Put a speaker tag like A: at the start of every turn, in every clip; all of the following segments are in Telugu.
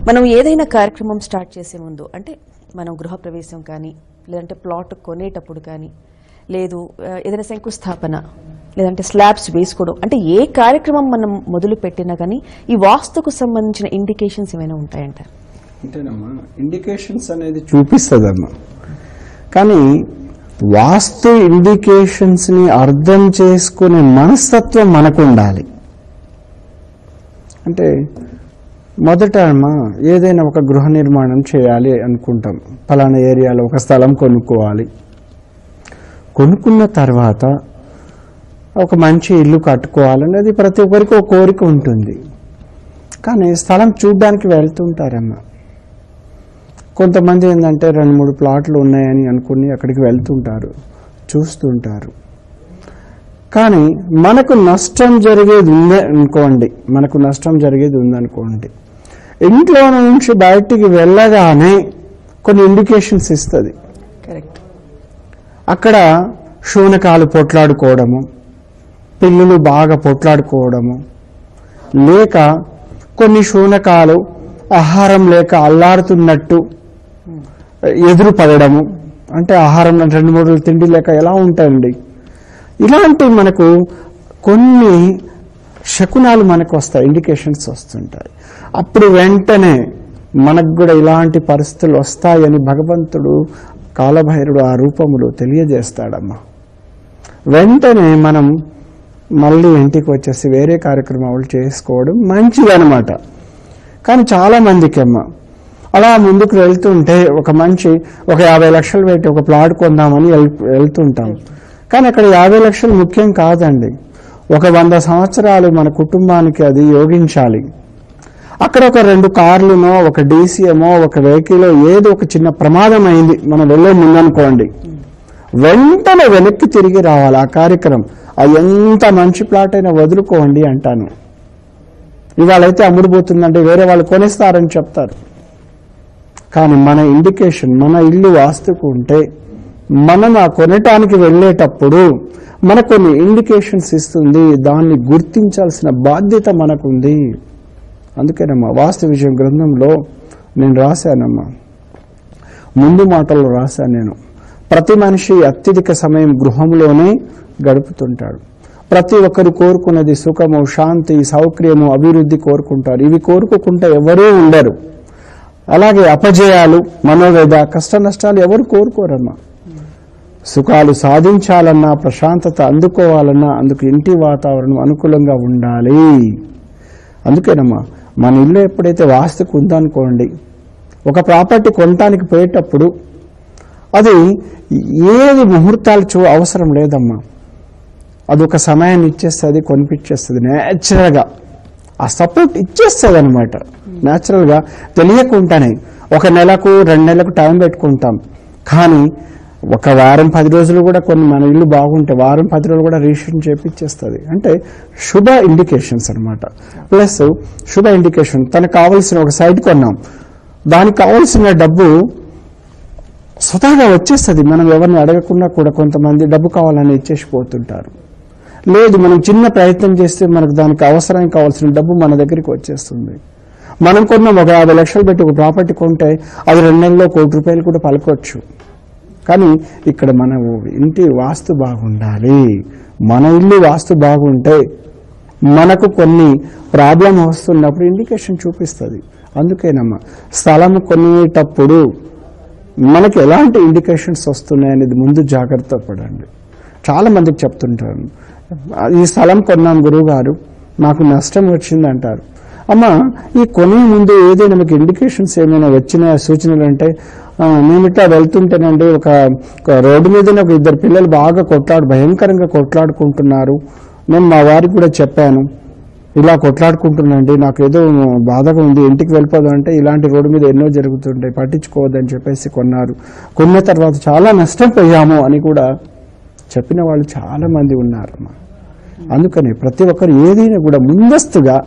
A: మనం ఏదైనా కార్యక్రమం స్టార్ట్ చేసే ముందు అంటే మనం గృహప్రవేశం కానీ లేదంటే ప్లాట్ కొనేటప్పుడు కానీ లేదు ఏదైనా శంకుస్థాపన లేదంటే స్లాబ్స్ వేసుకోవడం అంటే ఏ కార్యక్రమం మనం మొదలు పెట్టినా కానీ ఈ వాస్తుకు సంబంధించిన ఇండికేషన్స్ ఏమైనా ఉంటాయంట?
B: అంటేనమ్మా ఇండికేషన్స్ అనేది చూపిస్తుందమ్మా, కానీ వాస్తు ఇండికేషన్స్ ని అర్థం చేసుకునే మనస్తత్వం మనకు ఉండాలి. అంటే మొదట అమ్మా ఏదైనా ఒక గృహ నిర్మాణం చేయాలి అనుకుంటాం, ఫలానా ఏరియాలో ఒక స్థలం కొనుక్కోవాలి. కొనుక్కున్న తర్వాత ఒక మంచి ఇల్లు కట్టుకోవాలనేది ప్రతి ఒక్కరికి ఒక కోరిక ఉంటుంది. కానీ స్థలం చూడ్డానికి వెళ్తుంటారమ్మా. కొంతమంది ఏంటంటే 2-3 ప్లాట్లు ఉన్నాయని అనుకుని అక్కడికి వెళ్తుంటారు, చూస్తుంటారు. కానీ మనకు నష్టం జరిగేది ఉందనుకోండి, ఇంట్లో నుంచి బయటికి వెళ్ళగానే కొన్ని ఇండికేషన్స్ ఇస్తుంది.
A: కరెక్ట్.
B: అక్కడ శూనకాలు పొట్లాడుకోవడము, పిల్లులు బాగా పొట్లాడుకోవడము, లేక కొన్ని శూనకాలు ఆహారం లేక అల్లాడుతున్నట్టు ఎదురు పడడము, అంటే ఆహారం 2-3 రోజులు తిండి లేక ఎలా ఉంటాయండి. ఇలాంటి మనకు కొన్ని శకునాలు మనకు వస్తాయి, ఇండికేషన్స్ వస్తుంటాయి. అప్పుడు వెంటనే మనకు కూడా ఇలాంటి పరిస్థితులు వస్తాయని భగవంతుడు కాలభైరుడు ఆ రూపములో తెలియజేస్తాడమ్మా. వెంటనే మనం మళ్ళీ ఇంటికి వచ్చేసి వేరే కార్యక్రమాలు చేసుకోవడం మంచిదనమాట. కానీ చాలా మందికి అమ్మ అలా ముందుకు వెళ్తుంటే ఒక 50 లక్షలు పెట్టి ఒక ప్లాట్ కొందామని వెళ్తుంటాం. కానీ అక్కడ 50 లక్షలు ముఖ్యం కాదండి. ఒక 100 సంవత్సరాలు మన కుటుంబానికి అది యోగించాలి. అక్కడ ఒక 2 కార్లునో ఒక డీసీఎమో ఒక వెహికల్ ఏదో ఒక చిన్న ప్రమాదం అయింది మనం వెళ్ళే ముందనుకోండి, వెంటనే వెనక్కి తిరిగి రావాలి ఆ కార్యక్రమం. అది ఎంత మంచి ప్లాట్ అయినా వదులుకోండి అంటాను. ఇవాళైతే అమ్ముడుపోతుందంటే వేరే వాళ్ళు కొనేస్తారని చెప్తారు. కానీ మన ఇండికేషన్, మన ఇల్లు వాస్తుకు ఉంటే మనం ఆ కొనటానికి వెళ్ళేటప్పుడు మనకు కొన్ని ఇండికేషన్స్ ఇస్తుంది. దాన్ని గుర్తించాల్సిన బాధ్యత మనకుంది. అందుకేనమ్మా వాస్తు విజయం గ్రంథంలో నేను రాశానమ్మా, ముందు మాటల్లో రాశాను నేను. ప్రతి మనిషి అత్యధిక సమయం గృహంలోనే గడుపుతుంటాడు. ప్రతి ఒక్కరు కోరుకున్నది సుఖము, శాంతి, సౌకర్యము, అభివృద్ధి కోరుకుంటారు. ఇవి కోరుకోకుండా ఎవరూ ఉండరు. అలాగే అపజయాలు, మనోవేద, కష్ట నష్టాలు ఎవరు కోరుకోరమ్మా. సుఖాలు సాధించాలన్నా, ప్రశాంతత అందుకోవాలన్నా అందుకు ఇంటి వాతావరణం అనుకూలంగా ఉండాలి. అందుకేనమ్మా మన ఇల్లు ఎప్పుడైతే వాస్తుకు ఉందనుకోండి, ఒక ప్రాపర్టీ కొనటానికి పోయేటప్పుడు అది ఏది ముహూర్తాలు అవసరం లేదమ్మా. అది ఒక సమయాన్ని ఇచ్చేస్తుంది, కొనిపించేస్తుంది. న్యాచురల్గా ఆ సపోర్ట్ ఇచ్చేస్తుంది అనమాట. న్యాచురల్గా తెలియకుండానే 1 నెలకు 2 నెలలకు టైం పెట్టుకుంటాం. కానీ ఒక వారం 10 రోజులు కూడా కొన్ని మన ఇల్లు బాగుంటే వారం 10 రోజులు కూడా రిజిస్ట్రేషన్ చేపించేస్తుంది. అంటే శుభ ఇండికేషన్స్ అనమాట. ప్లస్ శుభ ఇండికేషన్, తనకు కావాల్సిన ఒక సైట్ కొన్నాం, దానికి కావాల్సిన డబ్బు స్వతహాగా వచ్చేస్తుంది. మనం ఎవరిని అడగకుండా కూడా కొంతమంది డబ్బు కావాలని ఇచ్చేసిపోతుంటారు. లేదు, మనం చిన్న ప్రయత్నం చేస్తే మనకు దానికి అవసరానికి కావాల్సిన డబ్బు మన దగ్గరికి వచ్చేస్తుంది. మనం కొన్నాం ఒక 50 లక్షలు పెట్టి ఒక ప్రాపర్టీ కొంటే అది 2 నెలల్లో ₹1 కోటి కూడా పలకొచ్చు. కానీ ఇక్కడ మన ఇంటి వాస్తు బాగుండాలి. మన ఇల్లు వాస్తు బాగుంటే మనకు కొన్ని ప్రాబ్లం వస్తున్నప్పుడు ఇండికేషన్ చూపిస్తుంది. అందుకేనమ్మా స్థలం కొనేటప్పుడు మనకి ఎలాంటి ఇండికేషన్స్ వస్తున్నాయనేది ముందు జాగ్రత్త పడండి. చాలా మందికి చెప్తుంటాను, ఈ స్థలం కొన్నాం గురువుగారు నాకు నష్టం వచ్చిందంటారు. అమ్మ, ఈ కొనే ముందు ఏదైనా మీకు ఇండికేషన్స్ ఏమైనా వచ్చినాయా, సూచనలు అంటే మేము ఇట్లా వెళ్తుంటేనండి ఒక రోడ్డు మీదనే ఒక 2 పిల్లలు బాగా భయంకరంగా కొట్లాడుకుంటున్నారు. నేను మా వారికి కూడా చెప్పాను, ఇలా కొట్లాడుకుంటున్నాండి, నాకు ఏదో బాధగా ఉంది, ఇంటికి వెళ్ళిపోదాం అంటే ఇలాంటి రోడ్డు మీద ఎన్నో జరుగుతుంటాయి, పట్టించుకోవద్దని చెప్పేసి కొన్నారు. కొన్న తర్వాత చాలా నష్టపోయాము అని కూడా చెప్పిన వాళ్ళు చాలా మంది ఉన్నారమ్మా. అందుకని ప్రతి ఒక్కరు ఏదైనా కూడా ముందస్తుగా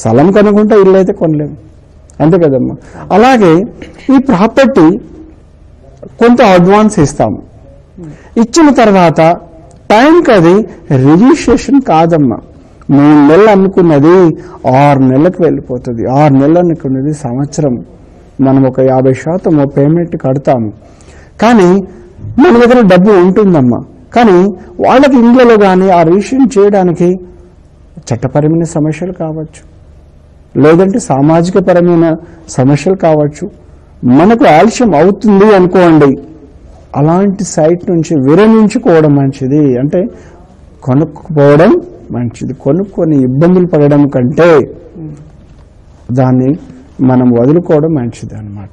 B: స్థలం కొనుక్కుంటే ఇల్లు అయితే కొనలేము, అంతే కదమ్మా. అలాగే ఈ ప్రాపర్టీ కొంత అడ్వాన్స్ ఇస్తాము, ఇచ్చిన తర్వాత టైంకి అది రిజిస్ట్రేషన్ కాదమ్మా. 3 నెలలు అనుకున్నది 6 నెలలకు వెళ్ళిపోతుంది. 6 నెలలు అనుకున్నది సంవత్సరం. మనం ఒక 50% పేమెంట్ కడతాము. కానీ మన దగ్గర డబ్బు ఉంటుందమ్మా. కానీ వాళ్ళకి ఇండ్లలో కానీ ఆ రిజిస్ట్రేషన్ చేయడానికి చట్టపరమైన సమస్యలు కావచ్చు, లేదంటే సామాజిక పరమైన సమస్యలు కావచ్చు. మనకు ఆలస్యం అవుతుంది అనుకోండి, అలాంటి సైట్ నుంచి విరమించుకోవడం మంచిది. అంటే కొనుక్కోవడం మంచిది. కొనుక్కొని ఇబ్బందులు పడడం కంటే దాన్ని మనం వదులుకోవడం మంచిది అన్నమాట.